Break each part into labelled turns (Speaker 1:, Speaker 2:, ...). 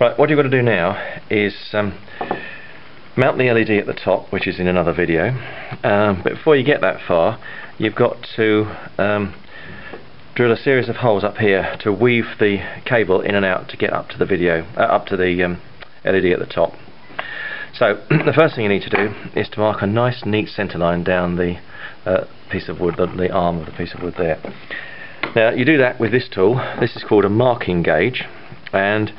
Speaker 1: Right, what you've got to do now is mount the LED at the top, which is in another video, but before you get that far you've got to drill a series of holes up here to weave the cable in and out to get up to the LED at the top. So the first thing you need to do is to mark a nice neat centre line down the piece of wood, the arm of the piece of wood there. Now you do that with this tool. This is called a marking gauge, and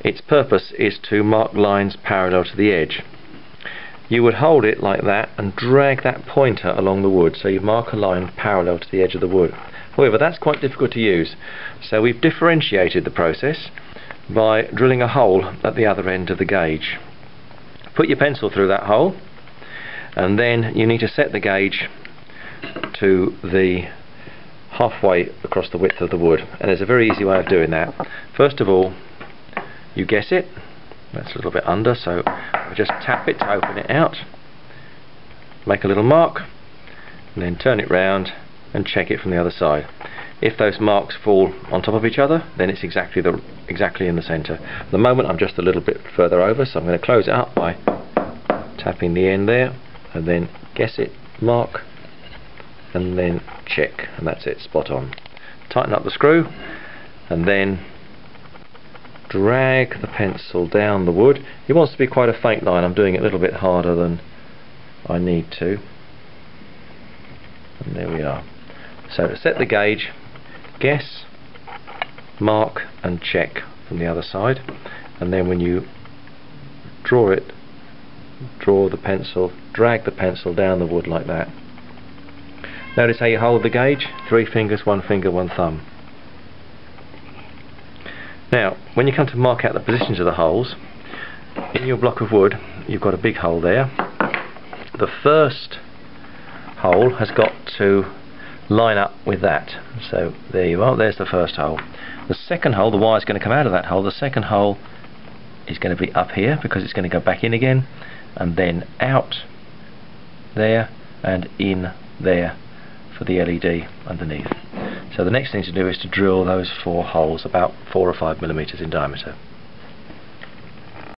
Speaker 1: its purpose is to mark lines parallel to the edge. You would hold it like that and drag that pointer along the wood, so you mark a line parallel to the edge of the wood. However, that's quite difficult to use, so we've differentiated the process by drilling a hole at the other end of the gauge. Put your pencil through that hole, and then you need to set the gauge to the halfway across the width of the wood, and there's a very easy way of doing that. First of all, you guess it. That's a little bit under, so I just tap it to open it out, make a little mark, and then turn it round and check it from the other side. If those marks fall on top of each other, then it's exactly in the centre. At the moment I'm just a little bit further over, so I'm going to close it up by tapping the end there, and then guess it, mark, and then check, and that's it, spot on. Tighten up the screw, and then drag the pencil down the wood. It wants to be quite a faint line. I'm doing it a little bit harder than I need to. And there we are. So to set the gauge, guess, mark and check from the other side, and then when you draw it, draw the pencil, drag the pencil down the wood like that. Notice how you hold the gauge, 3 fingers, 1 finger, 1 thumb. Now, when you come to mark out the positions of the holes, in your block of wood, you've got a big hole there. The first hole has got to line up with that. So there you are, there's the first hole. The second hole, the wire is going to come out of that hole. The second hole is going to be up here because it's going to go back in again, and then out there and in there for the LED underneath. So the next thing to do is to drill those 4 holes about 4 or 5 millimeters in diameter.